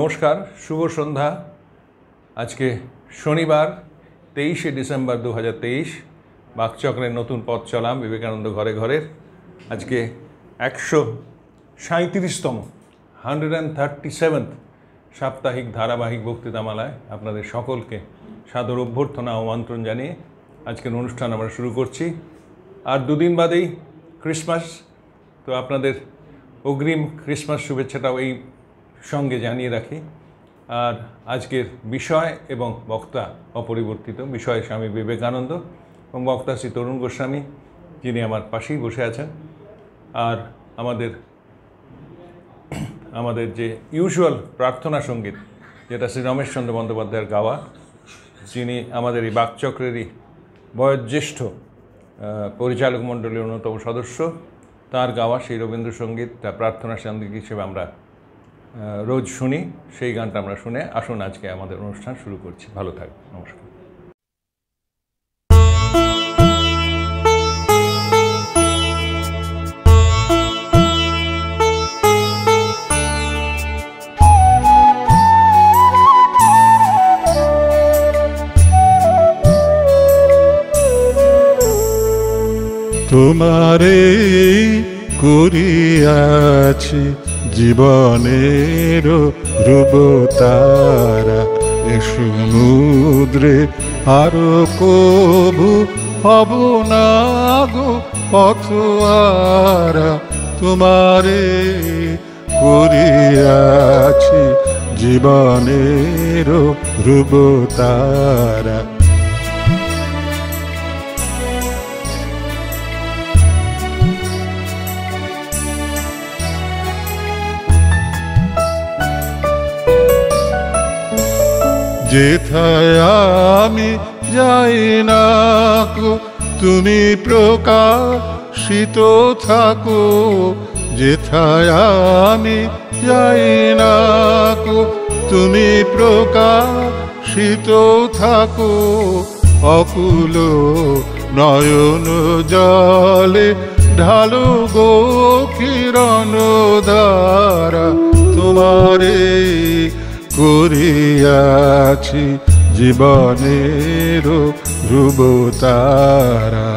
নমস্কার, শুভ সন্ধ্যা। আজকে শনিবার 23শে ডিসেম্বর 2023। বাকচক্রের নতুন পথ চলাম বিবেকানন্দ ঘরে ঘরের আজকে 137তম 137th সাপ্তাহিক ধারাবাহিক বক্তৃতামালায় আপনাদের সকলকে সাদর অভ্যর্থনা ও আমন্ত্রণ জানিয়ে আজকের অনুষ্ঠান আমরা শুরু করছি। আর দুদিন বাদেই ক্রিসমাস, তো আপনাদের অগ্রিম ক্রিসমাস শুভেচ্ছাটাও এই সঙ্গে জানিয়ে রাখি। আর আজকের বিষয় এবং বক্তা অপরিবর্তিত। বিষয় স্বামী বিবেকানন্দ এবং বক্তা শ্রী তরুণ গোস্বামী, যিনি আমার পাশেই বসে আছেন। আর আমাদের যে ইউজুয়াল প্রার্থনা সঙ্গীত, যেটা শ্রী রমেশচন্দ্র বন্দ্যোপাধ্যায়ের গাওয়া, যিনি আমাদের এই বাকচক্রেরই বয়োজ্যেষ্ঠ পরিচালক মণ্ডলীর অন্যতম সদস্য, তার গাওয়া সেই রবীন্দ্রসঙ্গীতটা প্রার্থনা সঙ্গীত হিসেবে আমরা রোজ শুনি। সেই গানটা আমরা শুনে আসুন আজকে আমাদের অনুষ্ঠান শুরু করছি। ভালো থাকবেন, নমস্কার। তোমারে করিয়াছি জীবনের ধ্রুবতারা, এ সমুদ্রে আরো কবু হব না গো পথহারা। তোমারে করিয়াছি জীবনের ধ্রুবতারা। যেথায় আমি যাই না গো তুমি প্রকাশিত থাকো, যেথায় আমি যাই না গো তুমি প্রকাশিত থাকো। অকুল নয়ন জলে ঢালো গো কিরণ ধারা। তোমারে করিয়াছি জীবনের ধ্রুবতারা।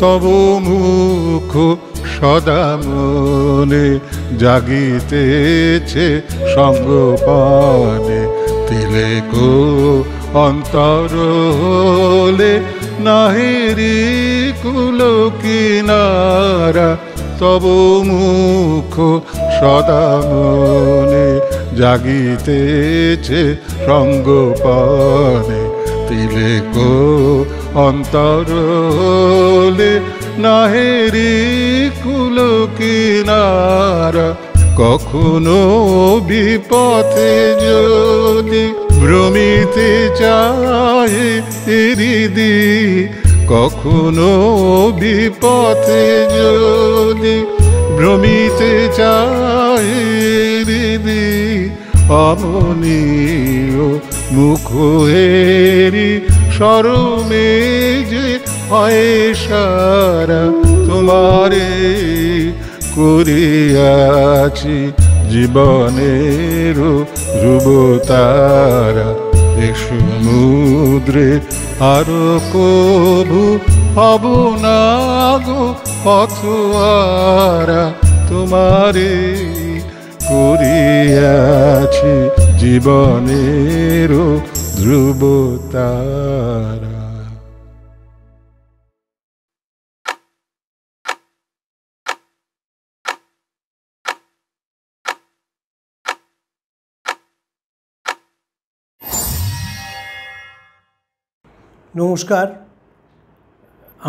তব মুখ সদা মনে জাগিতেছে সঙ্গপানে, তিলেকো অন্তর হলে নাহিরি কুল কিনারা। তব মুখ সদা মনে জাগিতেছে সঙ্গপানে, তিলেকো অন্তর হলে নাহেরি কুল কিনারা। কখনো বিপথে যদি ভ্রমিতে চায় হৃদি, কখনো বিপথে যদি ভ্রমিতে চায় হৃদি, অমনীয় মুখ হেরি শরমে যে হয় সারা। তোমারে করিয়াছি জীবনের ধ্রুবতারা, এ সমুদ্রে আরো কবু হব না গো পথহারা। তোমারে করিয়াছি জীবনের ধ্রুবতারা। নমস্কার।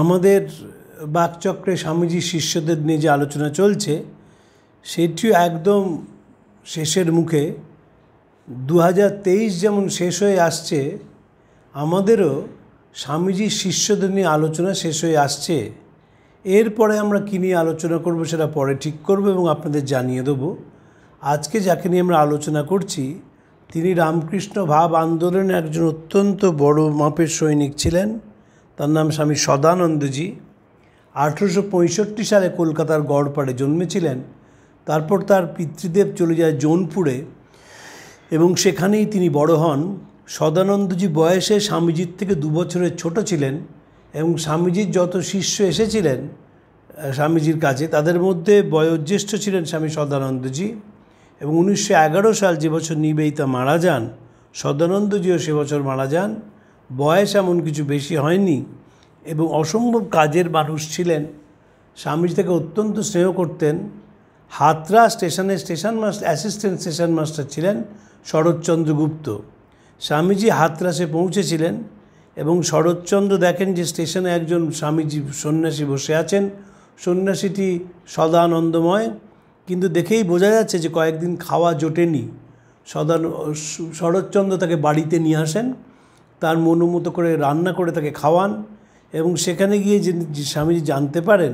আমাদের বাকচক্রে স্বামীজি শিষ্যদের নিয়ে যে আলোচনা চলছে সেটিও একদম শেষের মুখে। 2023 যেমন শেষ হয়ে আসছে, আমাদেরও স্বামীজির শিষ্যদের নিয়ে আলোচনা শেষ হয়ে আসছে। এরপরে আমরা কী নিয়ে আলোচনা করব সেটা পরে ঠিক করব এবং আপনাদের জানিয়ে দেবো। আজকে যাকে নিয়ে আমরা আলোচনা করছি তিনি রামকৃষ্ণ ভাব আন্দোলনের একজন অত্যন্ত বড় মাপের সৈনিক ছিলেন। তার নাম স্বামী সদানন্দজি। 1865 সালে কলকাতার গড়পাড়ে জন্মেছিলেন। তারপর তার পিতৃদেব চলে যায় জৌনপুরে এবং সেখানেই তিনি বড় হন। সদানন্দজি বয়সে স্বামীজির থেকে 2 বছরের ছোট ছিলেন এবং স্বামীজির যত শিষ্য এসেছিলেন স্বামীজির কাছে তাদের মধ্যে বয়োজ্যেষ্ঠ ছিলেন স্বামী সদানন্দজি। এবং 1911 সাল যে বছর নিবেদিতা মারা যান, সদানন্দজিও সে বছর মারা যান। বয়স এমন কিছু বেশি হয়নি এবং অসম্ভব কাজের মানুষ ছিলেন। স্বামীজি তাকে অত্যন্ত স্নেহ করতেন। হাতরা স্টেশনের অ্যাসিস্ট্যান্ট স্টেশন মাস্টার ছিলেন শরৎচন্দ্র গুপ্ত। স্বামীজি হাতরাসে পৌঁছেছিলেন এবং শরৎচন্দ্র দেখেন যে স্টেশনে একজন স্বামীজি সন্ন্যাসী বসে আছেন। সন্ন্যাসীটি সদানন্দময়, কিন্তু দেখেই বোঝা যাচ্ছে যে কয়েকদিন খাওয়া জোটেনি। শরৎচন্দ্র তাকে বাড়িতে নিয়ে আসেন, তার মতো করে রান্না করে তাকে খাওয়ান এবং সেখানে গিয়ে যে স্বামীজি জানতে পারেন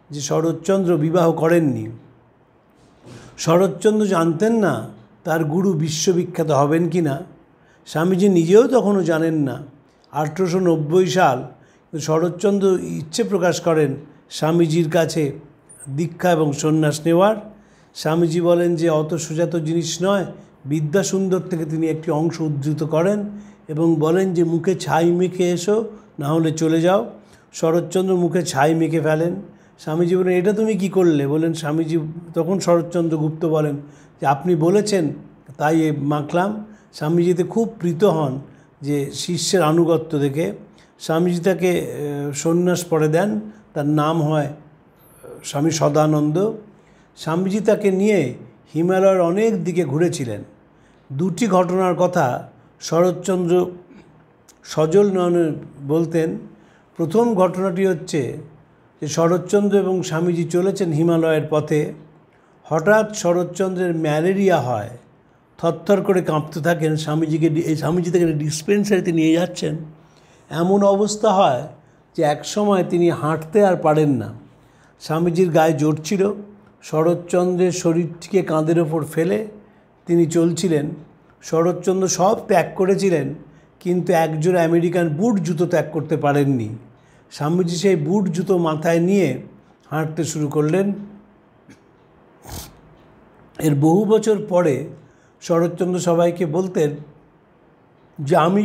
যে শরৎচন্দ্র বিবাহ করেননি। শরৎচন্দ্র জানতেন না তার গুরু বিশ্ববিখ্যাত হবেন কি না। স্বামীজি নিজেও তখনও জানেন না। 1890 সাল শরৎচন্দ্র ইচ্ছে প্রকাশ করেন স্বামীজির কাছে দীক্ষা এবং সন্ন্যাস নেওয়ার। স্বামীজি বলেন যে অত সুজাত জিনিস নয়। বিদ্যাসুন্দর থেকে তিনি একটি অংশ উদ্ধৃত করেন এবং বলেন যে মুখে ছাই মেখে এসো, না হলে চলে যাও। শরৎচন্দ্র মুখে ছাই মেখে ফেলেন। স্বামীজি বলেন এটা তুমি কি করলে? বলেন স্বামীজি তখন শরৎচন্দ্র গুপ্ত বলেন যে আপনি বলেছেন তাই মাখলাম। স্বামীজিতে খুব প্রীত হন যে শিষ্যের আনুগত্য দেখে। স্বামীজি তাকে সন্ন্যাস পড়ে দেন। তার নাম হয় স্বামী সদানন্দ। স্বামীজি তাকে নিয়ে হিমালয়ের অনেক দিকে ঘুরেছিলেন। 2টি ঘটনার কথা শরৎচন্দ্র সজল নয়নে বলতেন। প্রথম ঘটনাটি হচ্ছে যে শরৎচন্দ্র এবং স্বামীজি চলেছেন হিমালয়ের পথে। হঠাৎ শরৎচন্দ্রের ম্যালেরিয়া হয়, থরথর করে কাঁপতে থাকেন। স্বামীজি তাকে ডিসপেন্সারিতে নিয়ে যাচ্ছেন। এমন অবস্থা হয় যে একসময় তিনি হাঁটতে আর পারেন না। স্বামীজির গায়ে জোর ছিল। শরৎচন্দ্রের শরীরটিকে কাঁধের ওপর ফেলে তিনি চলছিলেন। শরৎচন্দ্র সব ত্যাগ করেছিলেন, কিন্তু একজোড়া আমেরিকান বুট জুতো ত্যাগ করতে পারেননি। স্বামীজি সেই বুট জুতো মাথায় নিয়ে হাঁটতে শুরু করলেন। এর বহু বছর পরে শরৎচন্দ্র সবাইকে বলতেন যে আমি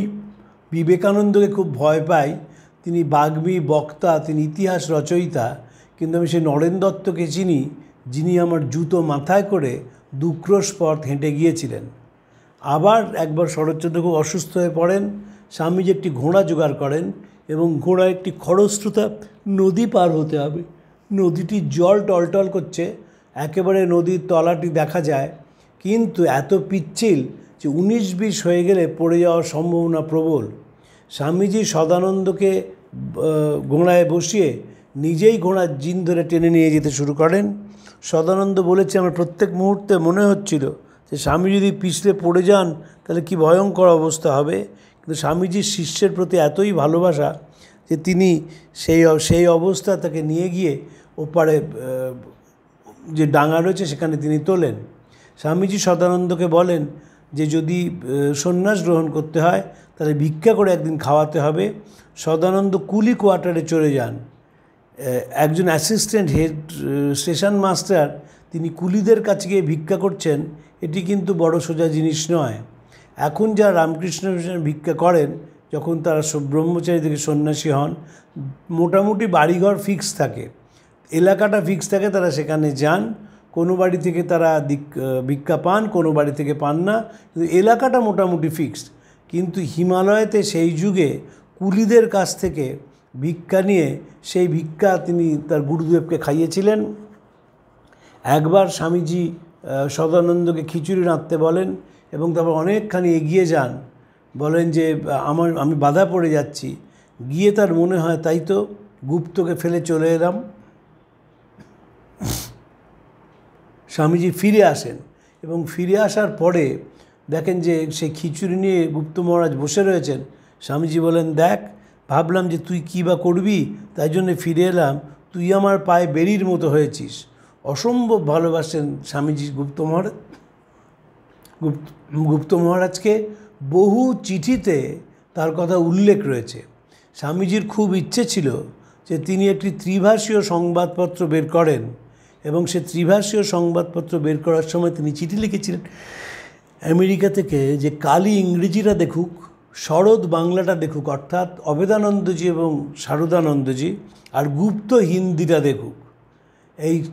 বিবেকানন্দকে খুব ভয় পাই। তিনি বাগ্মী, বক্তা, তিনি ইতিহাস রচয়িতা, কিন্তু আমি সেই নরেন দত্তকে চিনি যিনি আমার জুতো মাথায় করে 2 ক্রোশ পথ হেঁটে গিয়েছিলেন। আবার একবার শরৎচন্দ্র খুব অসুস্থ হয়ে পড়েন। স্বামীজি একটি ঘোড়া জোগাড় করেন এবং ঘোড়া একটি খরস্রোতা নদী পার হতে হবে। নদীটির জল টলটল করছে, একেবারে নদীর তলাটি দেখা যায়, কিন্তু এত পিচ্ছিল যে 19-20 হয়ে গেলে পড়ে যাওয়ার সম্ভাবনা প্রবল। স্বামীজি সদানন্দকে ঘোড়ায় বসিয়ে নিজেই ঘোড়ার জিন ধরে টেনে নিয়ে যেতে শুরু করেন। সদানন্দ বলেছে আমার প্রত্যেক মুহূর্তে মনে হচ্ছিল যে স্বামী যদি পিছলে পড়ে যান তাহলে কি ভয়ঙ্কর অবস্থা হবে। কিন্তু স্বামীজির শিষ্যের প্রতি এতই ভালোবাসা যে তিনি সেই অবস্থা তাকে নিয়ে গিয়ে ওপারে যে ডাঙা রয়েছে সেখানে তিনি তোলেন। স্বামীজি সদানন্দকে বলেন যে যদি সন্ন্যাস গ্রহণ করতে হয় তাহলে ভিক্ষা করে একদিন খাওয়াতে হবে। সদানন্দ কুলি কোয়ার্টারে চলে যান। একজন অ্যাসিস্ট্যান্ট হেড স্টেশন মাস্টার, তিনি কুলিদের কাছে গিয়ে ভিক্ষা করছেন, এটি কিন্তু বড় সোজা জিনিস নয়। এখন যারা রামকৃষ্ণ মিশনে ভিক্ষা করেন, যখন তারা ব্রহ্মচারী থেকে সন্ন্যাসী হন, মোটামুটি বাড়িঘর ফিক্স থাকে, এলাকাটা ফিক্স থাকে, তারা সেখানে যান। কোনো বাড়ি থেকে তারা ভিক্ষা পান, কোনো বাড়ি থেকে পান না, কিন্তু এলাকাটা মোটামুটি ফিক্সড। কিন্তু হিমালয়েতে সেই যুগে কুলিদের কাছ থেকে ভিক্ষা নিয়ে সেই ভিক্ষা তিনি তার গুরুদেবকে খাইয়েছিলেন। একবার স্বামীজি সদানন্দকে খিচুড়ি রাঁধতে বলেন এবং তারপর অনেকখানি এগিয়ে যান। বলেন যে আমি বাধা পড়ে যাচ্ছি। গিয়ে তার মনে হয় তাই তো, গুপ্তকে ফেলে চলে এলাম। স্বামীজি ফিরে আসেন এবং ফিরে আসার পরে দেখেন যে সেই খিচুড়ি নিয়ে গুপ্ত মহারাজ বসে রয়েছেন। স্বামীজি বলেন দেখ, ভাবলাম যে তুই কী বা করবি, তাই জন্যে ফিরে এলাম, তুই আমার পায়ে বেরির মতো হয়েছিস। অসম্ভব ভালোবাসেন স্বামীজি গুপ্ত মহারাজ। গুপ্ত মহারাজকে বহু চিঠিতে তার কথা উল্লেখ রয়েছে। স্বামীজির খুব ইচ্ছে ছিল যে তিনি একটি ত্রিভাষীয় সংবাদপত্র বের করেন, এবং সে ত্রিভাষীয় সংবাদপত্র বের করার সময় তিনি চিঠি লিখেছিলেন আমেরিকা থেকে যে কালী ইংরেজিরা দেখুক, শরৎ বাংলাটা দেখুক, অর্থাৎ অভেদানন্দজি এবং শারদানন্দজি, আর গুপ্ত হিন্দিটা দেখুক।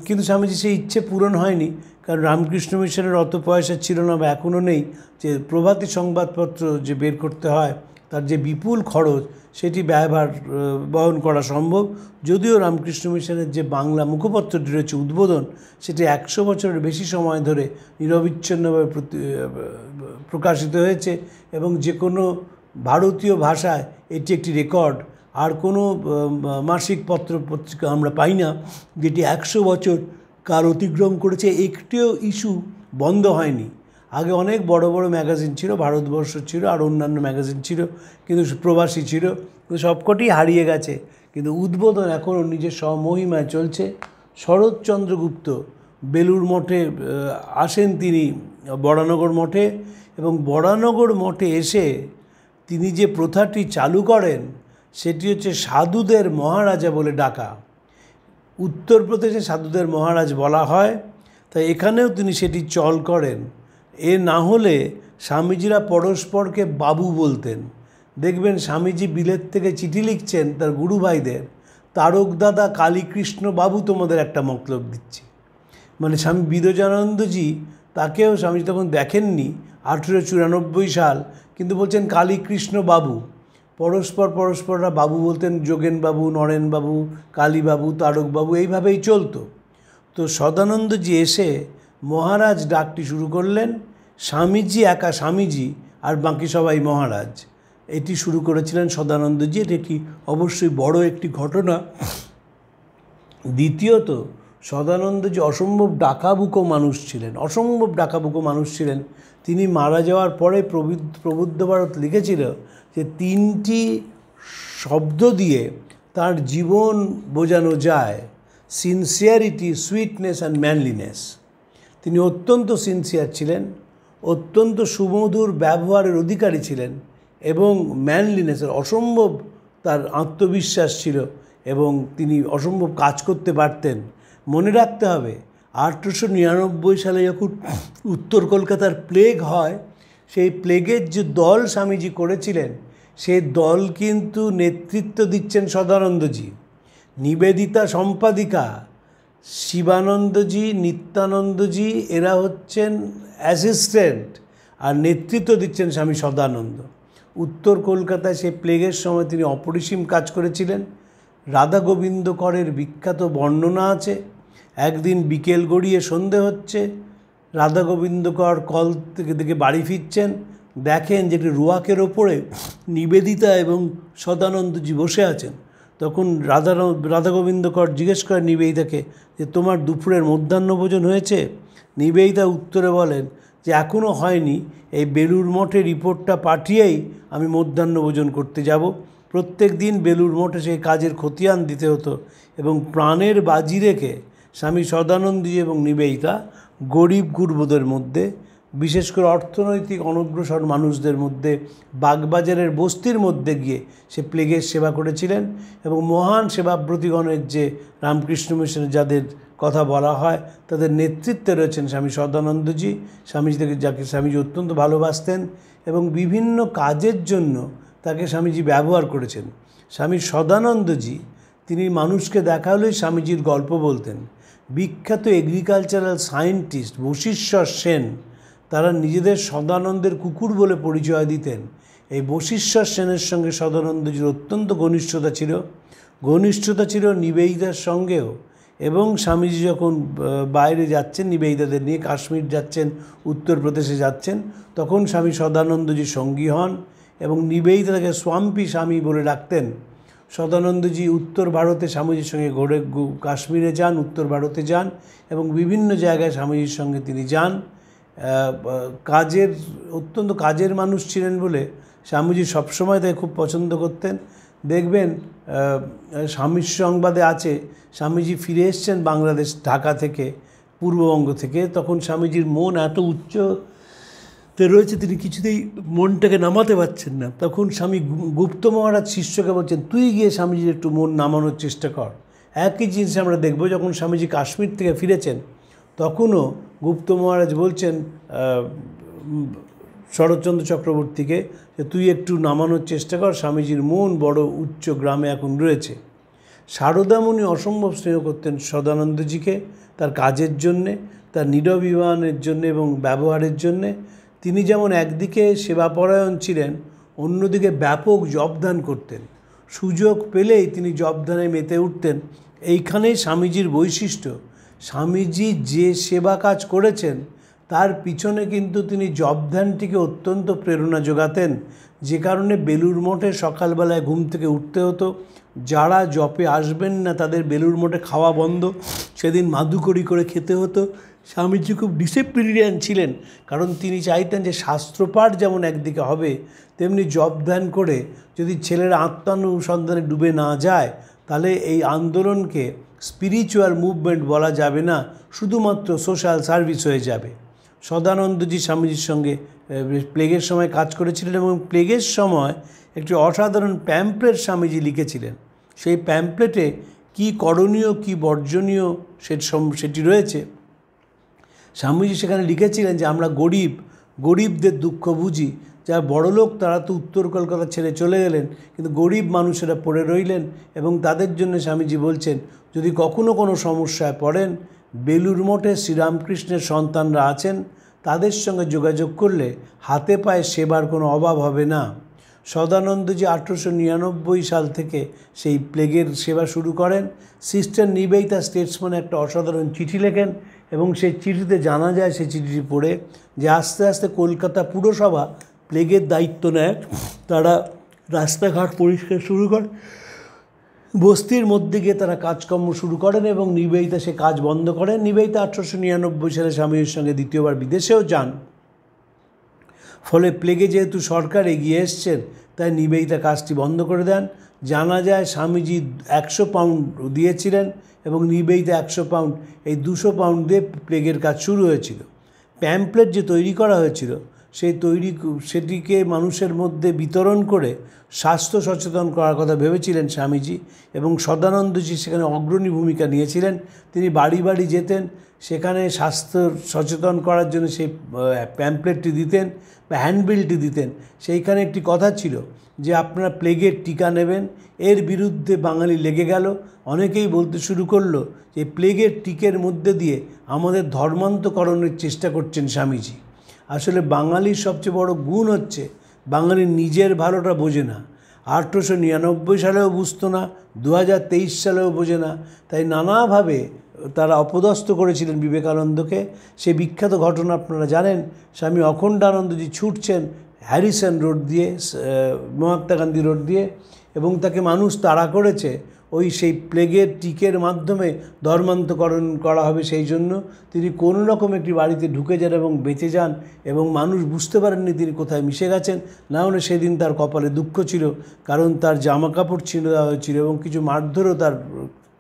কিন্তু স্বামীজি সেই ইচ্ছে পূরণ হয়নি, কারণ রামকৃষ্ণ মিশনের অত পয়সা ছিল না বা এখনও নেই যে প্রভাতী সংবাদপত্র যে বের করতে হয় তার যে বিপুল খরচ সেটি ব্যয়ভার বহন করা সম্ভব। যদিও রামকৃষ্ণ মিশনের যে বাংলা মুখপত্রটি রয়েছে উদ্বোধন, সেটি 100 বছরের বেশি সময় ধরে নিরবিচ্ছিন্নভাবে প্রকাশিত হয়েছে, এবং যে কোনো ভারতীয় ভাষায় এটি একটি রেকর্ড। আর কোনো মাসিক পত্রিকা আমরা পাই না যেটি 100 বছর কাল অতিক্রম করেছে, একটিও ইস্যু বন্ধ হয়নি। আগে অনেক বড় বড় ম্যাগাজিন ছিল, ভারতবর্ষ ছিল, আর অন্যান্য ম্যাগাজিন ছিল, কিন্তু প্রবাসী ছিল, কিন্তু সবকটি হারিয়ে গেছে। কিন্তু উদ্বোধন এখনও নিজের স্বমহিমায় চলছে। শরৎচন্দ্র গুপ্ত বেলুড় মঠে আসেন, তিনি বরানগর মঠে, এবং বরানগর মঠে এসে তিনি যে প্রথাটি চালু করেন সেটি হচ্ছে সাধুদের মহারাজা বলে ডাকা। উত্তরপ্রদেশে সাধুদের মহারাজ বলা হয়, তাই এখানেও তিনি সেটি চল করেন। এ না হলে স্বামীজিরা পরস্পরকে বাবু বলতেন। দেখবেন স্বামীজি বিলেত থেকে চিঠি লিখছেন তার গুরু ভাইদের, তারক দাদা, কালীকৃষ্ণ বাবু তোমাদের একটা মতলব দিচ্ছি। মানে স্বামী বিরজানন্দজি, তাকেও স্বামীজি তখন দেখেননি, 1894 সাল, কিন্তু বলছেন কালীকৃষ্ণ বাবু। পরস্পররা বাবু বলতেন, যোগেন বাবু, নরেন বাবু, কালীবাবু, তারক বাবু, এইভাবেই চলতো। তো সদানন্দজি এসে মহারাজ ডাকটি শুরু করলেন। স্বামীজি একা স্বামীজি আর বাকি সবাই মহারাজ, এটি শুরু করেছিলেন সদানন্দজি। এটি অবশ্যই বড় একটি ঘটনা। দ্বিতীয়ত, সদানন্দজি অসম্ভব ডাকাবুকো মানুষ ছিলেন। তিনি মারা যাওয়ার পরে প্রবুদ্ধ ভারত লিখেছিল যে 3টি শব্দ দিয়ে তার জীবন বোঝানো যায়: সিনসিয়ারিটি, সুইটনেস অ্যান্ড ম্যানলিনেস। তিনি অত্যন্ত সিনসিয়ার ছিলেন, অত্যন্ত সুমধুর ব্যবহারের অধিকারী ছিলেন, এবং ম্যানলিনেসের অসম্ভব তার আত্মবিশ্বাস ছিল, এবং তিনি অসম্ভব কাজ করতে পারতেন। মনে রাখতে হবে 1899 সালে যখন উত্তর কলকাতার প্লেগ হয়, সেই প্লেগের যে দল স্বামীজি করেছিলেন সেই দল কিন্তু নেতৃত্ব দিচ্ছেন সদানন্দজি, নিবেদিতা সম্পাদিকা, শিবানন্দজি, নিত্যানন্দজি, এরা হচ্ছেন অ্যাসিস্ট্যান্ট, আর নেতৃত্ব দিচ্ছেন স্বামী সদানন্দ। উত্তর কলকাতায় সেই প্লেগের সময় তিনি অপরিসীম কাজ করেছিলেন। রাধা গোবিন্দ করের বিখ্যাত বর্ণনা আছে। একদিন বিকেল গড়িয়ে সন্ধে হচ্ছে, রাধা গোবিন্দ কর কল থেকে বাড়ি ফিরছেন, দেখেন যে একটি রোয়াকের ওপরে নিবেদিতা এবং সদানন্দজি বসে আছেন। তখন রাধা গোবিন্দ কর জিজ্ঞেস করেন নিবেদিতাকে যে তোমার দুপুরের মধ্যাহ্নভোজন হয়েছে? নিবেদিতা উত্তরে বলেন যে এখনও হয়নি, এই বেলুড় মঠে রিপোর্টটা পাঠিয়েই আমি মধ্যাহ্নভোজন করতে যাব। প্রত্যেক দিন বেলুড় মঠে সেই কাজের খতিয়ান দিতে হতো, এবং প্রাণের বাজি রেখে স্বামী সদানন্দজি এবং নিবেদিতা গরিব গুরবদের মধ্যে, বিশেষ করে অর্থনৈতিক অনগ্রসর মানুষদের মধ্যে, বাগবাজারের বস্তির মধ্যে গিয়ে সে প্লেগের সেবা করেছিলেন। এবং মহান সেবাব্রতীগণের যে রামকৃষ্ণ মিশনের যাদের কথা বলা হয় তাদের নেতৃত্বে রয়েছেন স্বামী সদানন্দজি, যাকে স্বামীজি অত্যন্ত ভালোবাসতেন, এবং বিভিন্ন কাজের জন্য তাকে স্বামীজি ব্যবহার করেছেন। স্বামী সদানন্দজি তিনি মানুষকে দেখা হলেই স্বামীজির গল্প বলতেন। বিখ্যাত এগ্রিকালচারাল সায়েন্টিস্ট বশিষ্ঠর সেন, তারা নিজেদের সদানন্দের কুকুর বলে পরিচয় দিতেন। এই বশিষ্ঠর সেনের সঙ্গে সদানন্দজির অত্যন্ত ঘনিষ্ঠতা ছিল নিবেদিতার সঙ্গেও। এবং স্বামীজি যখন বাইরে যাচ্ছেন নিবেদিতাদের নিয়ে, কাশ্মীর যাচ্ছেন, উত্তরপ্রদেশে যাচ্ছেন, তখন স্বামী সদানন্দজি সঙ্গী হন, এবং নিবেদিতা তাকে স্বামী স্বামী বলে ডাকতেন। সদানন্দজি উত্তর ভারতে স্বামীজির সঙ্গে ঘুরে কাশ্মীরে যান, উত্তর ভারতে যান, এবং বিভিন্ন জায়গায় স্বামীজির সঙ্গে তিনি যান। অত্যন্ত কাজের মানুষ ছিলেন বলে স্বামীজি সবসময় তাকে খুব পছন্দ করতেন। দেখবেন স্বামীর সংবাদে আছে স্বামীজি ফিরে এসছেন বাংলাদেশ, ঢাকা থেকে, পূর্ববঙ্গ থেকে, তখন স্বামীজির মন এত উচ্চ রয়েছে, তিনি কিছুতেই মনটাকে নামাতে পারছেন না। তখন স্বামী গুপ্ত মহারাজ শিষ্যকে বলছেন, তুই গিয়ে স্বামীজির একটু মন নামানোর চেষ্টা কর। একই জিনিস আমরা দেখব যখন স্বামীজি কাশ্মীর থেকে ফিরেছেন, তখনও গুপ্ত মহারাজ বলছেন শরৎচন্দ্র চক্রবর্তীকে যে তুই একটু নামানোর চেষ্টা কর, স্বামীজির মন বড় উচ্চ গ্রামে এখন রয়েছে। সারদামণি অসম্ভব স্নেহ করতেন সদানন্দজিকে, তার কাজের জন্যে, তার নিরবিমানের জন্য এবং ব্যবহারের জন্যে। তিনি যেমন একদিকে সেবাপরায়ণ ছিলেন, অন্যদিকে ব্যাপক জবদান করতেন। সুযোগ পেলেই তিনি জবদানে মেতে উঠতেন। এইখানেই স্বামীজির বৈশিষ্ট্য। স্বামীজি যে সেবা কাজ করেছেন তার পিছনে কিন্তু তিনি জবদানটিকে অত্যন্ত প্রেরণা যোগাতেন, যে কারণে বেলুর মঠে সকালবেলায় ঘুম থেকে উঠতে হতো। যারা জপে আসবেন না তাদের বেলুর মঠে খাওয়া বন্ধ, সেদিন মাদুকড়ি করে খেতে হতো। স্বামীজি খুব ডিসিপ্লিনিয়ান ছিলেন, কারণ তিনি চাইতেন যে শাস্ত্রপাঠ যেমন একদিকে হবে, তেমনি জবদান করে যদি ছেলেরা আত্মানুসন্ধানে ডুবে না যায়, তাহলে এই আন্দোলনকে স্পিরিচুয়াল মুভমেন্ট বলা যাবে না, শুধুমাত্র সোশ্যাল সার্ভিস হয়ে যাবে। সদানন্দজি স্বামীজির সঙ্গে প্লেগের সময় কাজ করেছিলেন এবং প্লেগের সময় একটি অসাধারণ প্যাম্পলেট স্বামীজি লিখেছিলেন। সেই প্যাম্পলেটে কি করণীয় কি বর্জনীয় সেটি রয়েছে। স্বামীজি সেখানে লিখেছিলেন যে আমরা গরিবদের দুঃখ বুঝি। যারা বড়লোক তারা তো উত্তর কলকাতা ছেড়ে চলে গেলেন, কিন্তু গরিব মানুষেরা পড়ে রইলেন এবং তাদের জন্য স্বামীজি বলছেন যদি কখনো কোনো সমস্যায় পড়েন, বেলুর মঠে শ্রীরামকৃষ্ণের সন্তানরা আছেন, তাদের সঙ্গে যোগাযোগ করলে হাতে পায়ে সেবার কোনো অভাব হবে না। সদানন্দজি 1899 সাল থেকে সেই প্লেগের সেবা শুরু করেন। সিস্টার নিবেদিতা স্টেটসম্যান একটা অসাধারণ চিঠি লেখেন এবং সেই চিঠিতে জানা যায়, সেই চিঠিটি পড়ে, যে আস্তে আস্তে কলকাতা পুরসভা প্লেগের দায়িত্ব নেয়। তারা রাস্তাঘাট পরিষ্কার শুরু করে, বস্তির মধ্যে গিয়ে তারা কাজকর্ম শুরু করেন এবং নিবেদিতা সে কাজ বন্ধ করেন। নিবেদিতা 1899 সালে স্বামীজির সঙ্গে দ্বিতীয়বার বিদেশেও যান। ফলে প্লেগে যেহেতু সরকার এগিয়ে এসছেন, তাই নিবেদিতা কাজটি বন্ধ করে দেন। জানা যায় স্বামীজি 100 পাউন্ড দিয়েছিলেন এবং নিবেদিতা 100 পাউন্ড, এই 200 পাউন্ড দিয়ে প্লেগের কাজ শুরু হয়েছিল। প্যাম্পলেট যে তৈরি করা হয়েছিল, সেটিকে মানুষের মধ্যে বিতরণ করে স্বাস্থ্য সচেতন করার কথা ভেবেছিলেন স্বামীজি, এবং সদানন্দজি সেখানে অগ্রণী ভূমিকা নিয়েছিলেন। তিনি বাড়ি বাড়ি যেতেন, সেখানে স্বাস্থ্য সচেতন করার জন্য সেই প্যাম্পলেটটি দিতেন বা হ্যান্ডবিলটি দিতেন। সেইখানে একটি কথা ছিল যে আপনারা প্লেগের টিকা নেবেন। এর বিরুদ্ধে বাঙালি লেগে গেল। অনেকেই বলতে শুরু করলো যে প্লেগের টিকের মধ্যে দিয়ে আমাদের ধর্মান্তকরণের চেষ্টা করছেন স্বামীজি। আসলে বাঙালির সবচেয়ে বড় গুণ হচ্ছে বাঙালির নিজের ভালোটা বোঝে না। 1899 সালেও বুঝতো না, 2023 সালেও বোঝে না। তাই নানাভাবে তারা অপদস্থ করেছিলেন বিবেকানন্দকে। সে বিখ্যাত ঘটনা আপনারা জানেন, স্বামী অখণ্ডানন্দজি ছুটছেন হ্যারিসন রোড দিয়ে, মহাত্মা গান্ধী রোড দিয়ে, এবং তাকে মানুষ তাড়া করেছে ওই সেই প্লেগের টিকের মাধ্যমে ধর্মান্তকরণ করা হবে সেই জন্য। তিনি কোনো রকম একটি বাড়িতে ঢুকে যান এবং বেঁচে যান, এবং মানুষ বুঝতে পারেননি তিনি কোথায় মিশে গেছেন। না হলে সেদিন তার কপালে দুঃখ ছিল, কারণ তার জামা কাপড় ছিঁড়ে দেওয়া হয়েছিল এবং কিছু মারধরও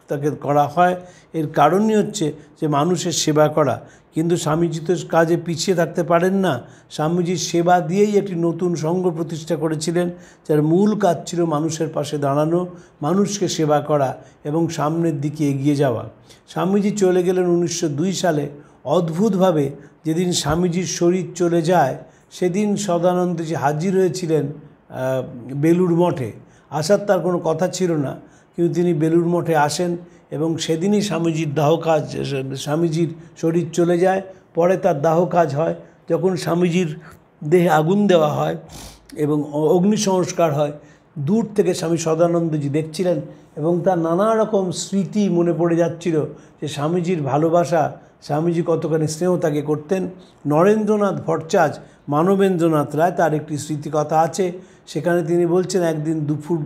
তাকে করা হয়। এর কারণই হচ্ছে যে মানুষের সেবা করা। কিন্তু স্বামীজি তো কাজে পিছিয়ে থাকতে পারেন না। স্বামীজির সেবা দিয়েই একটি নতুন সংঘ প্রতিষ্ঠা করেছিলেন, যার মূল কাজ ছিল মানুষের পাশে দাঁড়ানো, মানুষকে সেবা করা এবং সামনের দিকে এগিয়ে যাওয়া। স্বামীজি চলে গেলেন 1902 সালে। অদ্ভুতভাবে যেদিন স্বামীজির শরীর চলে যায়, সেদিন সদানন্দজি হাজির হয়েছিলেন বেলুর মঠে। আসার তার কোনো কথা ছিল না, কিন্তু তিনি বেলুর মঠে আসেন এবং সেদিনই স্বামীজির দাহ কাজ, স্বামীজির শরীর চলে যায়। পরে তার দাহ কাজ হয়, যখন স্বামীজির দেহে আগুন দেওয়া হয় এবং অগ্নি সংস্কার হয়। দূর থেকে স্বামী সদানন্দজি দেখছিলেন এবং তার নানা রকম স্মৃতি মনে পড়ে যাচ্ছিল, যে স্বামীজির ভালোবাসা, স্বামীজি কতখানি স্নেহ তাকে করতেন। নরেন্দ্রনাথ ভট্টাচার্য, মানবেন্দ্রনাথ রায়, তার একটি স্মৃতিকথা আছে। সেখানে তিনি বলছেন একদিন দুপুর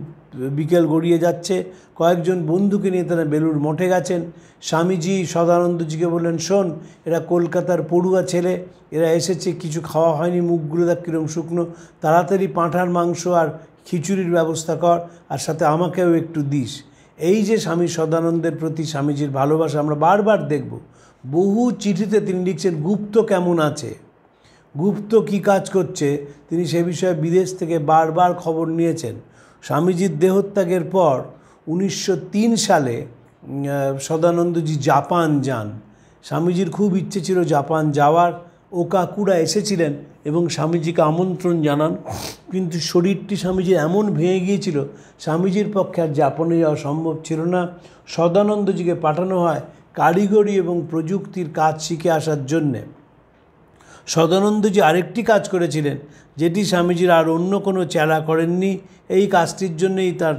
বিকেল গড়িয়ে যাচ্ছে, কয়েকজন বন্ধুকে নিয়ে তারা বেলুর মঠে গেছেন। স্বামীজি সদানন্দজিকে বললেন, শোন, এরা কলকাতার পড়ুয়া ছেলে, এরা এসেছে, কিছু খাওয়া হয়নি, মুখগুলো দেখ কীরকম শুকনো, তাড়াতাড়ি পাঁঠার মাংস আর খিচুড়ির ব্যবস্থা কর, আর সাথে আমাকেও একটু দিস। এই যে স্বামী সদানন্দের প্রতি স্বামীজির ভালোবাসা আমরা বারবার দেখব। বহু চিঠিতে তিনি লিখছেন, গুপ্ত কেমন আছে, গুপ্ত কী কাজ করছে তিনি সে বিষয়ে বিদেশ থেকে বারবার খবর নিয়েছেন। স্বামীজির দেহত্যাগের পর 1903 সালে সদানন্দজি জাপান যান। স্বামীজির খুব ইচ্ছে ছিল জাপান যাওয়ার। ওকাকুরা এসেছিলেন এবং স্বামীজিকে আমন্ত্রণ জানান, কিন্তু শরীরটি স্বামীজির এমন ভেঙে গিয়েছিল স্বামীজির পক্ষে আর জাপানে যাওয়া সম্ভব ছিল না। সদানন্দজিকে পাঠানো হয় কারিগরি এবং প্রযুক্তির কাজ শিখে আসার জন্যে। সদানন্দজি আরেকটি কাজ করেছিলেন যেটি স্বামীজির আর অন্য কোনো চেলা করেননি। এই কাজটির জন্যই তার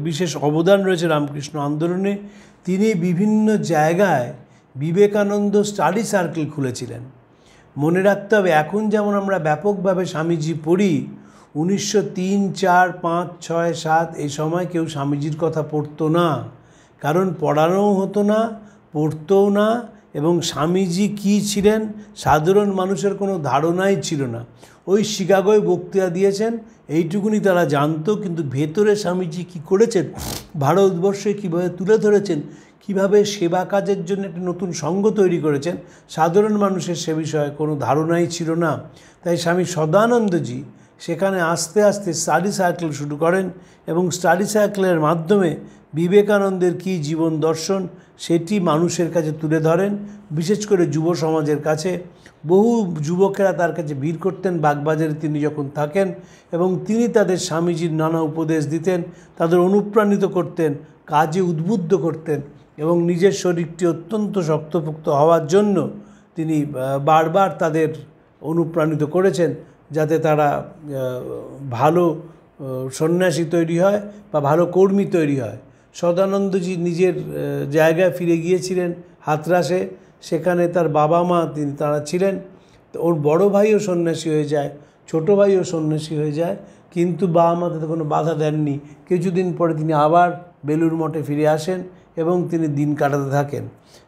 বিশেষ অবদান রয়েছে রামকৃষ্ণ আন্দোলনে। তিনি বিভিন্ন জায়গায় বিবেকানন্দ স্টাডি সার্কেল খুলেছিলেন। মনে রাখতে হবে, এখন যেমন আমরা ব্যাপকভাবে স্বামীজি পড়ি, 1903, 4, 5, 6, 7 এই সময় কেউ স্বামীজির কথা পড়তো না, কারণ পড়ানোও হতো না, পড়তোও না, এবং স্বামীজি কী ছিলেন সাধারণ মানুষের কোনো ধারণাই ছিল না। ওই শিকাগোয় বক্তৃতা দিয়েছেন এইটুকুনি তারা জানতো, কিন্তু ভেতরে স্বামীজি কী করেছেন, ভারতবর্ষে কীভাবে তুলে ধরেছেন, কীভাবে সেবা কাজের জন্য একটি নতুন সংঘ তৈরি করেছেন, সাধারণ মানুষের সে বিষয়ে কোনো ধারণাই ছিল না। তাই স্বামী সদানন্দজি সেখানে আস্তে আস্তে স্টাডি সার্কেল শুরু করেন এবং স্টাডি সার্কেলের মাধ্যমে বিবেকানন্দের কী জীবন দর্শন সেটি মানুষের কাছে তুলে ধরেন, বিশেষ করে যুব সমাজের কাছে। বহু যুবকেরা তার কাছে ভিড় করতেন বাগবাজারে তিনি যখন থাকেন, এবং তিনি তাদের স্বামীজির নানা উপদেশ দিতেন, তাদের অনুপ্রাণিত করতেন, কাজে উদ্বুদ্ধ করতেন, এবং নিজের শরীরটি অত্যন্ত শক্তপোক্ত হওয়ার জন্য তিনি বারবার তাদের অনুপ্রাণিত করেছেন যাতে তারা ভালো সন্ন্যাসী তৈরি হয় বা ভালো কর্মী তৈরি হয়। সদানন্দজি নিজের জায়গায় ফিরে গিয়েছিলেন হাতরাসে, সেখানে তার বাবা মা তারা ছিলেন। ওর বড় ভাইও সন্ন্যাসী হয়ে যায়, ছোট ভাইও সন্ন্যাসী হয়ে যায়, কিন্তু বাবা মা তাতে কোনো বাধা দেননি। কিছুদিন পরে তিনি আবার বেলুড় মঠে ফিরে আসেন এবং তিনি দিন কাটাতে থাকেন।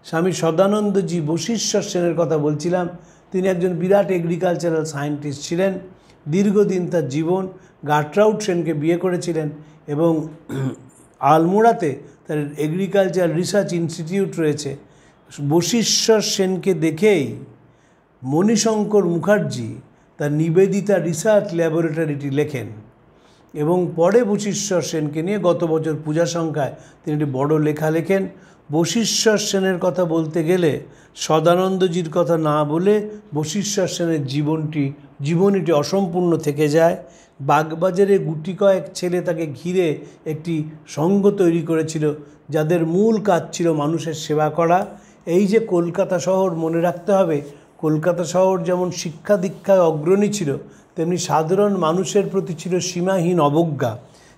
স্বামী সদানন্দজি বশিষ্ঠর সেনের কথা বলছিলাম। তিনি একজন বিরাট এগ্রিকালচারাল সায়েন্টিস্ট ছিলেন। দীর্ঘদিন তার জীবন। গাট্রাউড সেনকে বিয়ে করেছিলেন এবং আলমোড়াতে তার এগ্রিকালচার রিসার্চ ইনস্টিটিউট রয়েছে। বশিষ্ঠর সেনকে দেখেই মণিশঙ্কর মুখার্জি তার নিবেদিতা রিসার্চ ল্যাবরেটরিটি লেখেন, এবং পরে বশিষ্ঠর সেনকে নিয়ে গত বছর পূজা সংখ্যায় তিনি একটি বড় লেখা লেখেন। বশিষ্ঠর সেনের কথা বলতে গেলে সদানন্দজির কথা না বলে বশিষ্ঠর সেনের জীবনীটি অসম্পূর্ণ থেকে যায়। বাগবাজারে গুটি কয়েক ছেলে তাকে ঘিরে একটি সংঘ তৈরি করেছিল যাদের মূল কাজ ছিল মানুষের সেবা করা। এই যে কলকাতা শহর, মনে রাখতে হবে কলকাতা শহর যেমন শিক্ষা দীক্ষায় অগ্রণী ছিল, তেমনি সাধারণ মানুষের প্রতি ছিল সীমাহীন অবজ্ঞা।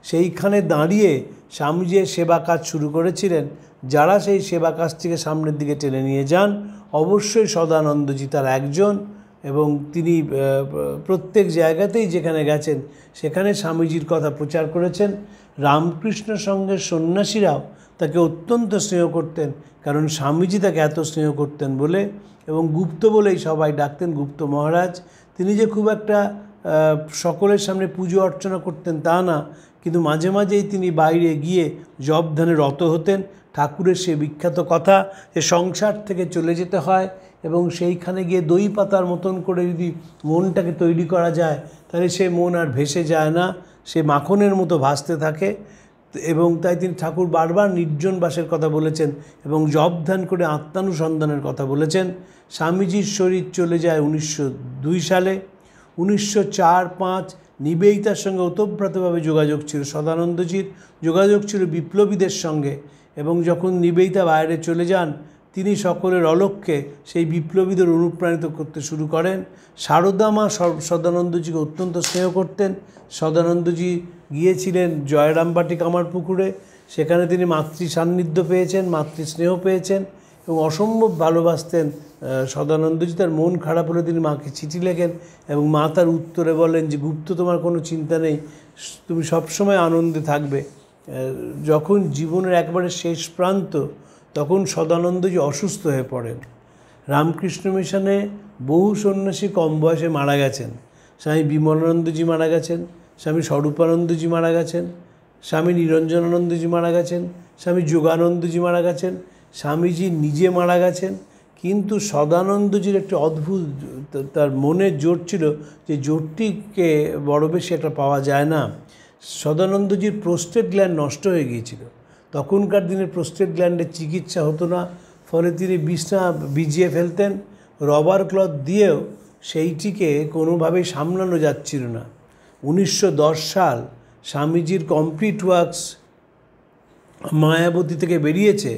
সেইখানে দাঁড়িয়ে স্বামীজি সেবা কাজ শুরু করেছিলেন। যারা সেই সেবা কাজটিকে সামনের দিকে টেনে নিয়ে যান অবশ্যই সদানন্দজি তার একজন, এবং তিনি প্রত্যেক জায়গাতেই যেখানে গেছেন সেখানে স্বামীজির কথা প্রচার করেছেন। রামকৃষ্ণ সংঘের সন্ন্যাসীরাও তাকে অত্যন্ত স্নেহ করতেন, কারণ স্বামীজি তাকে এত স্নেহ করতেন বলে, এবং গুপ্ত বলেই সবাই ডাকতেন, গুপ্ত মহারাজ। তিনি যে খুব একটা সকলের সামনে পুজো অর্চনা করতেন তা না, কিন্তু মাঝে মাঝেই তিনি বাইরে গিয়ে জপ ধ্যানে রত হতেন। ঠাকুরের সে বিখ্যাত কথা যে সংসার থেকে চলে যেতে হয় এবং সেইখানে গিয়ে দই পাতার মতন করে যদি মনটাকে তৈরি করা যায় তাহলে সে মন আর ভেসে যায় না, সে মাখনের মতো ভাসতে থাকে। এবং তাই তিনি ঠাকুর বারবার নির্জন বাসের কথা বলেছেন এবং জপ ধ্যান করে আত্মানুসন্ধানের কথা বলেছেন। স্বামীজির শরীর চলে যায় 1902 সালে। 1904-05 নিবেদিতার সঙ্গে ওতপ্রোতভাবে যোগাযোগ ছিল সদানন্দজির, যোগাযোগ ছিল বিপ্লবীদের সঙ্গে, এবং যখন নিবেদিতা বাইরে চলে যান তিনি সকলের অলক্ষ্যে সেই বিপ্লবীদের অনুপ্রাণিত করতে শুরু করেন। সারদা মা সদানন্দজিকে অত্যন্ত স্নেহ করতেন। সদানন্দজি গিয়েছিলেন জয়রামবাটি কামারপুকুরে, সেখানে তিনি মাতৃ সান্নিধ্য পেয়েছেন, মাতৃ স্নেহ পেয়েছেন এবং অসম্ভব ভালোবাসতেন সদানন্দজি। তার মন খারাপ হলে তিনি মাকে চিঠি লেখেন এবং মা তার উত্তরে বলেন যে গুপ্ত, তোমার কোনো চিন্তা নেই, তুমি সবসময় আনন্দে থাকবে। যখন জীবনের একবারে শেষ প্রান্ত তখন সদানন্দজি অসুস্থ হয়ে পড়েন। রামকৃষ্ণ মিশনে বহু সন্ন্যাসী কম বয়সে মারা গেছেন। স্বামী বিমলানন্দজি মারা গেছেন, স্বামী স্বরূপানন্দজি মারা গেছেন, স্বামী নিরঞ্জনানন্দজি মারা গেছেন, স্বামী যোগানন্দজি মারা গেছেন, স্বামীজি নিজে মারা গেছেন। কিন্তু সদানন্দজির একটি অদ্ভুত তার মনের জোর ছিল, যে জোরটিকে বড় বেশি একটা পাওয়া যায় না। সদানন্দজির প্রোস্টেট গ্ল্যান্ড নষ্ট হয়ে গিয়েছিল। তখনকার দিনে প্রোস্টেট গ্ল্যান্ডের চিকিৎসা হতো না, ফলে তিনি বিছনা ভিজিয়ে ফেলতেন। রবার ক্লথ দিয়েও সেইটিকে কোনোভাবেই সামলানো যাচ্ছিল না। 1910 সাল স্বামীজির কমপ্লিট ওয়ার্কস মায়াবতী থেকে বেরিয়েছে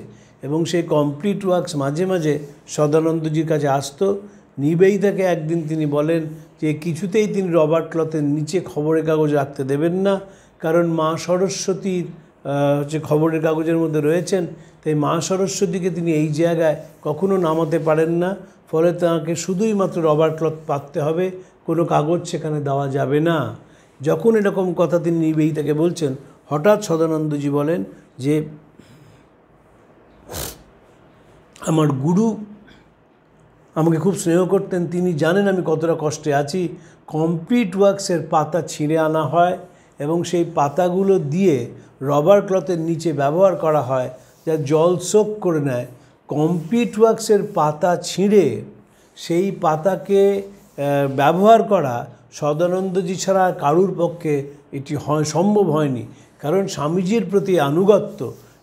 এবং সেই কমপ্লিট ওয়ার্কস মাঝে মাঝে সদানন্দজির কাছে আসতো। নিবেদিতাকে একদিন তিনি বলেন যে কিছুতেই তিনি রবার্ট ক্লথের নিচে খবরের কাগজ রাখতে দেবেন না, কারণ মা সরস্বতীর যে খবরের কাগজের মধ্যে রয়েছেন, তাই মা সরস্বতীকে তিনি এই জায়গায় কখনো নামাতে পারেন না। ফলে তাঁকে শুধুই মাত্র রবার্ট ক্লথ পাততে হবে, কোনো কাগজ সেখানে দেওয়া যাবে না। যখন এরকম কথা তিনি নিবেদিতাকে বলছেন, হঠাৎ সদানন্দজি বলেন যে আমার গুরু আমাকে খুব স্নেহ করতেন, তিনি জানেন আমি কতটা কষ্টে আছি। কমপ্লিট ওয়ার্কসের পাতা ছিঁড়ে আনা হয় এবং সেই পাতাগুলো দিয়ে রবার ক্লথের নিচে ব্যবহার করা হয়, যা জল সোক করে নেয়। কমপ্লিট ওয়ার্কসের পাতা ছিঁড়ে সেই পাতাকে ব্যবহার করা সদানন্দজি ছাড়া কারুর পক্ষে এটি সম্ভব হয়নি, কারণ স্বামীজির প্রতি আনুগত্য,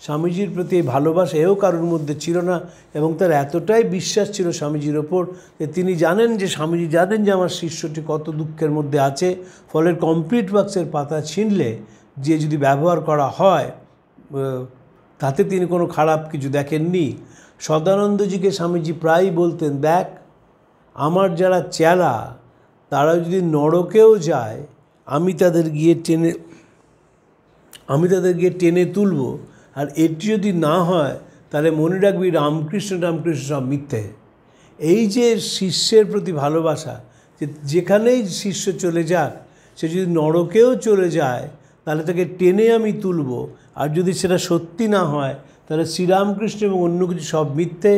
স্বামীজির প্রতি ভালোবাসা এও কারোর মধ্যে ছিল না। এবং তার এতটাই বিশ্বাস ছিল স্বামীজির ওপর যে তিনি জানেন যে স্বামীজি জানেন যে আমার শিষ্যটি কত দুঃখের মধ্যে আছে। ফলে কমপ্লিট ওয়ার্কসের পাতা ছিঁড়লে যে যদি ব্যবহার করা হয়, তাতে তিনি কোনো খারাপ কিছু দেখেননি। সদানন্দজিকে স্বামীজি প্রায়ই বলতেন, দেখ আমার যারা চেলা তারা যদি নরকেও যায়, আমি তাদের গিয়ে টেনে তুলব। আর এটি যদি না হয় তাহলে মনে রাখবি রামকৃষ্ণ সব মিথ্যে। এই যে শিষ্যের প্রতি ভালোবাসা, যে যেখানেই শিষ্য চলে যাক, সে যদি নরকেও চলে যায় তাহলে তাকে টেনে আমি তুলব। আর যদি সেটা সত্যি না হয় তাহলে শ্রীরামকৃষ্ণ এবং অন্য কিছু সব মিথ্যে।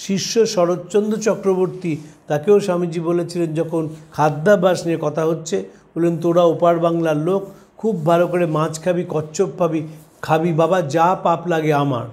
শিষ্য শরৎচন্দ্র চক্রবর্তী, তাকেও স্বামীজি বলেছিলেন যখন খাদ্যাভ্যাস নিয়ে কথা হচ্ছে, বললেন তোরা ওপার বাংলার লোক, খুব ভালো করে মাছ খাবি, কচ্ছপ খাবি বাবা, যা পাপ লাগে আমার।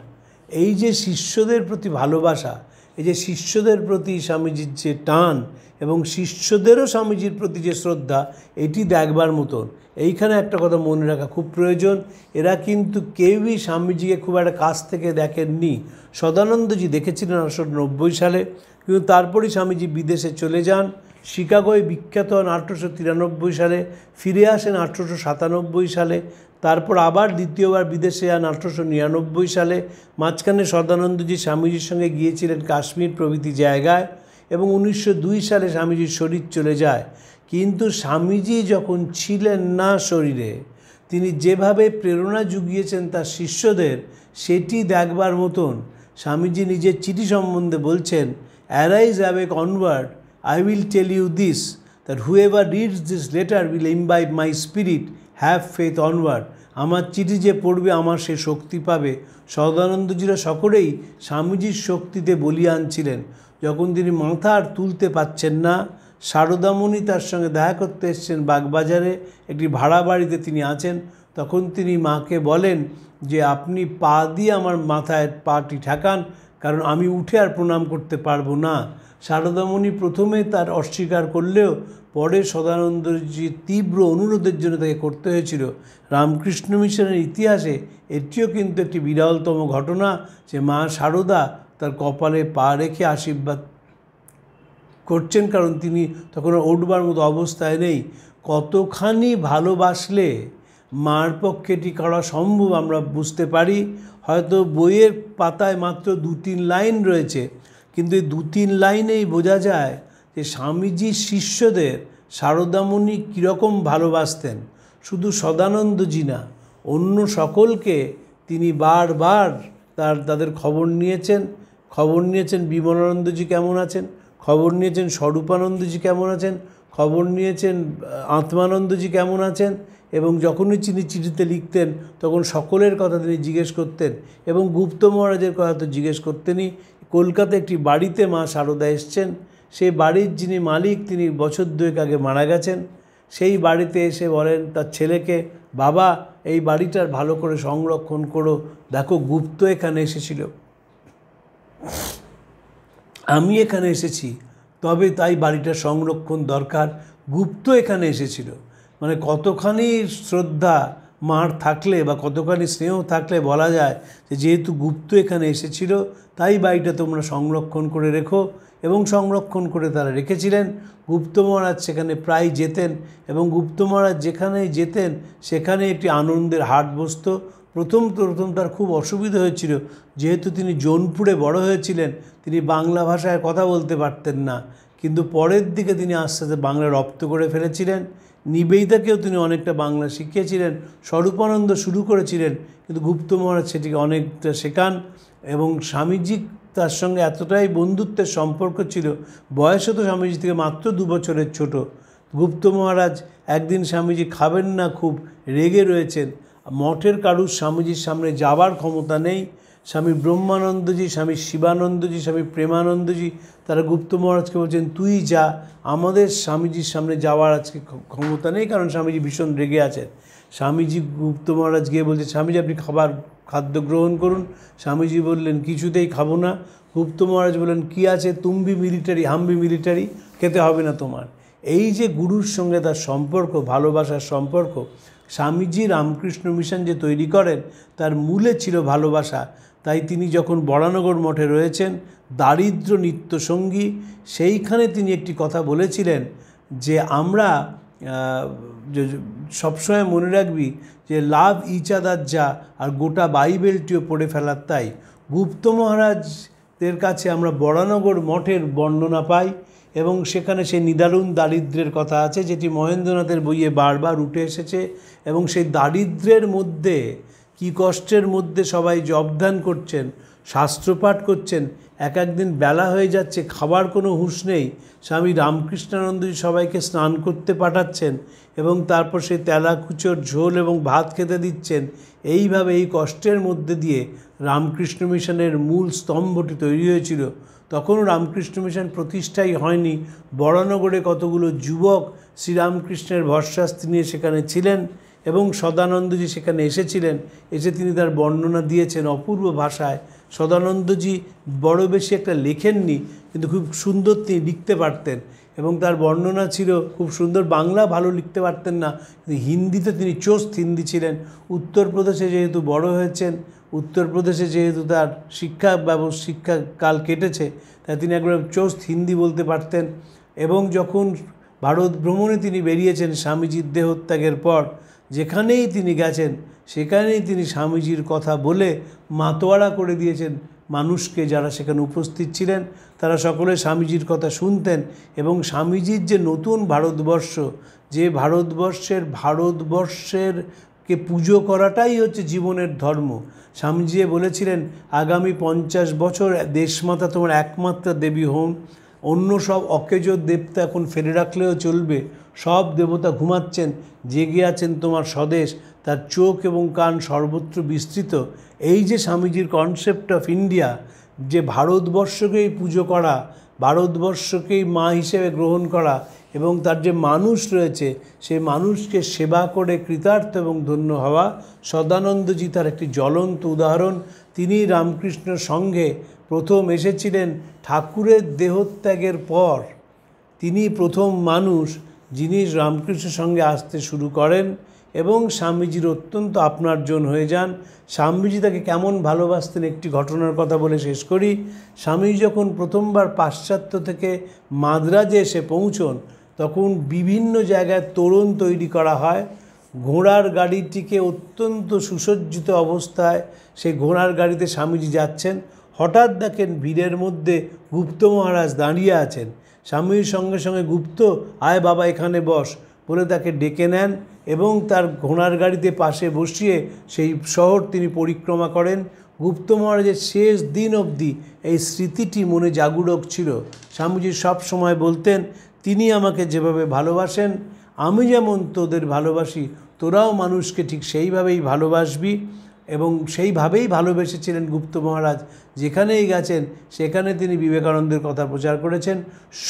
এই যে শিষ্যদের প্রতি ভালোবাসা, এই যে শিষ্যদের প্রতি স্বামীজির যে টান এবং শিষ্যদেরও স্বামীজির প্রতি যে শ্রদ্ধা, এটি দেখবার মতন। এইখানে একটা কথা মনে রাখা খুব প্রয়োজন, এরা কিন্তু কেউই স্বামীজিকে খুব একটা কাছ থেকে দেখেননি। সদানন্দজি দেখেছিলেন 1890 সালে, কিন্তু তারপরেই স্বামীজি বিদেশে চলে যান। শিকাগোয় বিখ্যাত হন 1893 সালে, ফিরে আসেন 1897 সালে, তারপর আবার দ্বিতীয়বার বিদেশে যান 1899 সালে। মাঝখানে সদানন্দজি স্বামীজির সঙ্গে গিয়েছিলেন কাশ্মীর প্রভৃতি জায়গায়, এবং 1902 সালে স্বামীজির শরীর চলে যায়। কিন্তু স্বামীজি যখন ছিলেন না শরীরে, তিনি যেভাবে প্রেরণা জুগিয়েছেন তার শিষ্যদের, সেটি দেখবার মতন। স্বামীজি নিজের চিঠি সম্বন্ধে বলছেন, arise awake onward, I will tell you this, that whoever reads this letter will imbibe my spirit, have faith onward. আমার চিঠি যে পড়বে আমার সে শক্তি পাবে। সদানন্দজিরা সকলেই স্বামীজির শক্তিতে বলিয়ান ছিলেন। যখন তিনি মাথা আর তুলতে পাচ্ছেন না, সারদামণি তার সঙ্গে দেখা করতে এসছেন বাগবাজারে, একটি ভাড়া বাড়িতে তিনি আছেন। তখন তিনি মাকে বলেন যে আপনি পা দিয়ে আমার মাথায় পাটি ঠেকান, কারণ আমি উঠে আর প্রণাম করতে পারবো না। সারদামণি প্রথমে তার অস্বীকার করলেও পরে সদানন্দজির তীব্র অনুরোধের জন্য তাকে করতে হয়েছিল। রামকৃষ্ণ মিশনের ইতিহাসে এটিও কিন্তু একটি বিরলতম ঘটনা যে মা সারদা তার কপালে পা রেখে আশীর্বাদ করছেন, কারণ তিনি তখন উঠবার মতো অবস্থায় নেই। কতখানি ভালোবাসলে মার পক্ষে এটি করা সম্ভব আমরা বুঝতে পারি। হয়তো বইয়ের পাতায় মাত্র 2-3 লাইন রয়েছে, কিন্তু এই 2-3 লাইনেই বোঝা যায় যে স্বামীজির শিষ্যদের সারদামণি কীরকম ভালোবাসতেন। শুধু সদানন্দজি না, অন্য সকলকে তিনি বারবার তাদের খবর নিয়েছেন বিমলানন্দজি কেমন আছেন, খবর নিয়েছেন স্বরূপানন্দজি কেমন আছেন, খবর নিয়েছেন আত্মানন্দজি কেমন আছেন। এবং যখনই তিনি চিঠিতে লিখতেন তখন সকলের কথা তিনি জিজ্ঞেস করতেন, এবং গুপ্ত মহারাজের কথা তো জিজ্ঞেস করতেনই। কলকাতায় একটি বাড়িতে মা সারদা এসছেন, সেই বাড়ির যিনি মালিক তিনি বছর 2 আগে মারা গেছেন। সেই বাড়িতে এসে বলেন তার ছেলেকে, বাবা এই বাড়িটার ভালো করে সংরক্ষণ করো, দেখো গুপ্ত এখানে এসেছিল। আমি এখানে এসেছি, তবে তাই বাড়িটা সংরক্ষণ দরকার। গুপ্ত এখানে এসেছিল, মানে কতখানি শ্রদ্ধা মার থাকলে বা কতখানি স্নেহ থাকলে বলা যায় যে যেহেতু গুপ্ত এখানে এসেছিল তাই বাড়িটা তোমরা সংরক্ষণ করে রেখো। এবং সংরক্ষণ করে তারা রেখেছিলেন। গুপ্ত মহারাজ সেখানে প্রায় যেতেন এবং গুপ্ত মহারাজ যেখানেই যেতেন সেখানে একটি আনন্দের হাট বসত। প্রথম তার খুব অসুবিধা হয়েছিল, যেহেতু তিনি জোনপুরে বড় হয়েছিলেন, তিনি বাংলা ভাষায় কথা বলতে পারতেন না, কিন্তু পরের দিকে তিনি আস্তে আস্তে বাংলা রপ্ত করে ফেলেছিলেন। নিবেদিতাকেও তিনি অনেকটা বাংলা শিখিয়েছিলেন, স্বরূপানন্দ শুরু করেছিলেন, কিন্তু গুপ্ত মহারাজ সেটিকে অনেকটা শেখান। এবং স্বামীজি তার সঙ্গে এতটাই বন্ধুত্বের সম্পর্ক ছিল, বয়সে তো স্বামীজি থেকে মাত্র 2 বছরের ছোট। গুপ্ত মহারাজ একদিন স্বামীজি খাবেন না, খুব রেগে রয়েছেন, মঠের কারুর স্বামীজির সামনে যাবার ক্ষমতা নেই। স্বামী ব্রহ্মানন্দজি, স্বামী শিবানন্দজি, স্বামী প্রেমানন্দজি তারা গুপ্ত মহারাজকে বলছেন তুই যা, আমাদের স্বামীজির সামনে যাওয়ার আজকে ক্ষমতা নেই, কারণ স্বামীজি ভীষণ রেগে আছেন। স্বামীজি গুপ্ত মহারাজ গিয়ে বলছে স্বামীজি আপনি খাদ্য গ্রহণ করুন। স্বামীজি বললেন কিছুতেই খাবো না। গুপ্ত মহারাজ বললেন কি আছে, তুমবি মিলিটারি হামবি মিলিটারি, খেতে হবে না তোমার। এই যে গুরুর সঙ্গে তার সম্পর্ক, ভালোবাসার সম্পর্ক, স্বামীজি রামকৃষ্ণ মিশন যে তৈরি করেন তার মূলে ছিল ভালোবাসা। তাই তিনি যখন বরানগর মঠে রয়েছেন, দারিদ্র নিত্যসঙ্গী, সেইখানে তিনি একটি কথা বলেছিলেন যে আমরা সবসময় মনে রাখবি যে লাভ ইচ আদার যা, আর গোটা বাইবেলটিও পড়ে ফেলার তাই। গুপ্ত মহারাজদের কাছে আমরা বরানগর মঠের বর্ণনা পাই এবং সেখানে সেই নিদারুণ দারিদ্র্যের কথা আছে, যেটি মহেন্দ্রনাথের বইয়ে বারবার উঠে এসেছে। এবং সেই দারিদ্র্যের মধ্যে কি কষ্টের মধ্যে সবাই জপধ্যান করছেন, শাস্ত্রপাঠ করছেন, একদিন বেলা হয়ে যাচ্ছে, খাবার কোনো হুঁশ নেই। স্বামী রামকৃষ্ণানন্দজি সবাইকে স্নান করতে পাঠাচ্ছেন এবং তারপর সেই তেলাকুচোর ঝোল এবং ভাত খেতে দিচ্ছেন। এইভাবে এই কষ্টের মধ্যে দিয়ে রামকৃষ্ণ মিশনের মূল স্তম্ভটি তৈরি হয়েছিল। তখনও রামকৃষ্ণ মিশন প্রতিষ্ঠাই হয়নি। বরানগরে কতগুলো যুবক শ্রীরামকৃষ্ণের ভরসাস্তি নিয়ে সেখানে ছিলেন এবং সদানন্দজি সেখানে এসেছিলেন। এসে তিনি তার বর্ণনা দিয়েছেন অপূর্ব ভাষায়। সদানন্দজি বড় বেশি একটা লেখেননি, কিন্তু খুব সুন্দর তিনি লিখতে পারতেন এবং তার বর্ণনা ছিল খুব সুন্দর। বাংলা ভালো লিখতে পারতেন না, কিন্তু হিন্দিতে তিনি চোস্ত হিন্দি ছিলেন। উত্তরপ্রদেশে যেহেতু বড় হয়েছেন, উত্তরপ্রদেশে যেহেতু তার শিক্ষাকাল কেটেছে, তাই তিনি একবার চোস্ত হিন্দি বলতে পারতেন। এবং যখন ভারত ভ্রমণে তিনি বেরিয়েছেন স্বামীজির দেহত্যাগের পর, যেখানেই তিনি গেছেন সেখানেই তিনি স্বামীজির কথা বলে মাতোয়ারা করে দিয়েছেন মানুষকে। যারা সেখানে উপস্থিত ছিলেন তারা সকলে স্বামীজির কথা শুনতেন এবং স্বামীজির যে নতুন ভারতবর্ষ, যে ভারতবর্ষেরকে পুজো করাটাই হচ্ছে জীবনের ধর্ম। স্বামীজি বলেছিলেন আগামী 50 বছর দেশমাতা তোমার একমাত্র দেবী হন, অন্য সব অকেজ দেবতা এখন ফেলে রাখলেও চলবে, সব দেবতা ঘুমাচ্ছেন, জেগে আছেন তোমার স্বদেশ, তার চোখ এবং কান সর্বত্র বিস্তৃত। এই যে স্বামীজির কনসেপ্ট অফ ইন্ডিয়া, যে ভারতবর্ষকেই পুজো করা, ভারতবর্ষকেই মা হিসেবে গ্রহণ করা এবং তার যে মানুষ রয়েছে সেই মানুষকে সেবা করে কৃতার্থ এবং ধন্য হওয়া, সদানন্দজি তার একটি জ্বলন্ত উদাহরণ। তিনি রামকৃষ্ণ সঙ্ঘে প্রথম এসেছিলেন ঠাকুরের দেহত্যাগের পর। তিনি প্রথম মানুষ যিনি রামকৃষ্ণের সঙ্গে আসতে শুরু করেন এবং স্বামীজির অত্যন্ত আপনারজন হয়ে যান। স্বামীজি তাকে কেমন ভালোবাসতেন একটি ঘটনার কথা বলে শেষ করি। স্বামীজি যখন প্রথমবার পাশ্চাত্য থেকে মাদ্রাজে এসে পৌঁছন, তখন বিভিন্ন জায়গায় তোরণ তৈরি করা হয়। ঘোড়ার গাড়িটিকে অত্যন্ত সুসজ্জিত অবস্থায় সেই ঘোড়ার গাড়িতে স্বামীজি যাচ্ছেন। হঠাৎ দেখেন ভিড়ের মধ্যে গুপ্ত মহারাজ দাঁড়িয়ে আছেন। স্বামীর সঙ্গে সঙ্গে গুপ্ত আয় বাবা এখানে বস বলে তাকে ডেকে নেন এবং তার ঘোড়ার গাড়িতে পাশে বসিয়ে সেই শহর তিনি পরিক্রমা করেন। গুপ্ত মহারাজের শেষ দিন অবধি এই স্মৃতিটি মনে জাগুরক ছিল। স্বামীজি সব সময় বলতেন তিনি আমাকে যেভাবে ভালোবাসেন, আমি যেমন তোদের ভালোবাসি, তোরাও মানুষকে ঠিক সেইভাবেই ভালোবাসবি। এবং সেইভাবেই ভালোবেসেছিলেন গুপ্ত মহারাজ। যেখানেই গেছেন সেখানে তিনি বিবেকানন্দের কথা প্রচার করেছেন।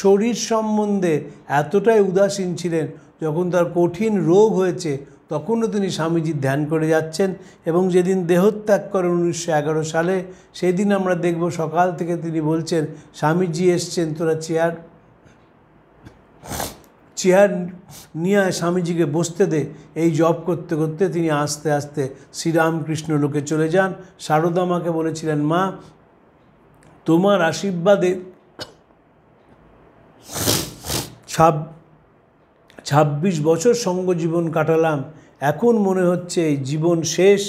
শরীর সম্বন্ধে এতটাই উদাসীন ছিলেন, যখন তার কঠিন রোগ হয়েছে তখনও তিনি স্বামীজির ধ্যান করে যাচ্ছেন। এবং যেদিন দেহত্যাগ করেন 1911 সালে, সেই দিন আমরা দেখব সকাল থেকে তিনি বলছেন, স্বামীজি এসছেন, তোরা চেয়ার নিয়ে আয়, স্বামীজিকে বসতে দে। এই জপ করতে করতে তিনি আস্তে আস্তে শ্রীরামকৃষ্ণ লোকে চলে যান। সারদা মাকে বলেছিলেন, মা তোমার আশীর্বাদে 26 বছর সঙ্গজীবন কাটালাম, এখন মনে হচ্ছে এই জীবন শেষ,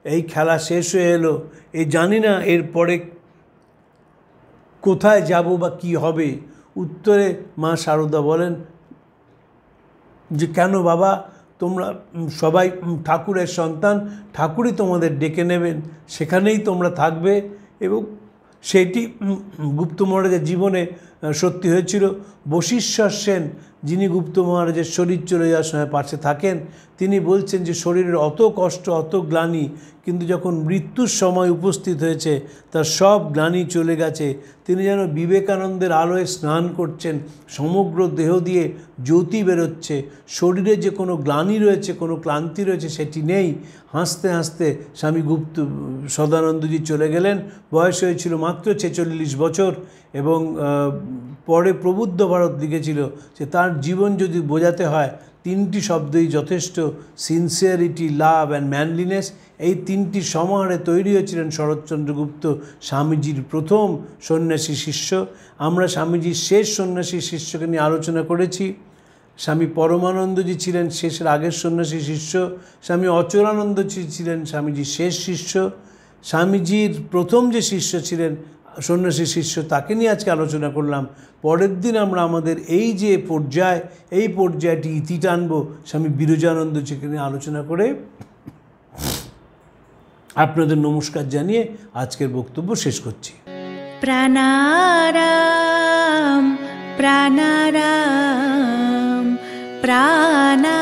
এই খেলা শেষ হয়ে এলো, এই জানি না এরপরে কোথায় যাব বা কী হবে। উত্তরে মা সারদা বলেন যে, কেন বাবা, তোমরা সবাই ঠাকুরের সন্তান, ঠাকুরই তোমাদের ডেকে নেবেন, সেখানেই তোমরা থাকবে। এবং সেটি গুপ্ত মহারাজের জীবনে সত্যি হয়েছিল। বশিষ্ঠর সেন, যিনি গুপ্ত মহারাজের শরীর চলে যাওয়ার সময় পাশে থাকেন, তিনি বলছেন যে শরীরের অত কষ্ট, অত গ্লানি, কিন্তু যখন মৃত্যুর সময় উপস্থিত হয়েছে তার সব গ্লানি চলে গেছে। তিনি যেন বিবেকানন্দের আলোয় স্নান করছেন, সমগ্র দেহ দিয়ে জ্যোতি বেরোচ্ছে, শরীরে যে কোনো গ্লানি রয়েছে, কোনো ক্লান্তি রয়েছে সেটি নেই। হাসতে হাসতে স্বামী সদানন্দজি চলে গেলেন। বয়স হয়েছিল মাত্র 46 বছর। এবং পরে প্রবুদ্ধ ভারত লিখেছিল যে তার জীবন যদি বোঝাতে হয় 3টি শব্দই যথেষ্ট, সিনসিয়ারিটি, লাভ অ্যান্ড ম্যানলিনেস। এই 3টি সমাহারে তৈরি হয়েছিলেন শরৎচন্দ্র গুপ্ত, স্বামীজির প্রথম সন্ন্যাসী শিষ্য। আমরা স্বামীজির শেষ সন্ন্যাসী শিষ্যকে নিয়ে আলোচনা করেছি। স্বামী পরমানন্দজি ছিলেন শেষের আগের সন্ন্যাসী শিষ্য, স্বামী অচলানন্দজি ছিলেন স্বামীজির শেষ শিষ্য। স্বামীজির প্রথম যে শিষ্য ছিলেন সন্ন্যাসী শিষ্য, তাকে নিয়ে আজকে আলোচনা করলাম। পরের দিন আমরা আমাদের এই যে পর্যায়, এই পর্যায়টি ইতি টানব স্বামী বিরজানন্দজিকে নিয়ে আলোচনা করে। আপনাদের নমস্কার জানিয়ে আজকের বক্তব্য শেষ করছি। প্রাণারাম প্রাণারাম প্রাণা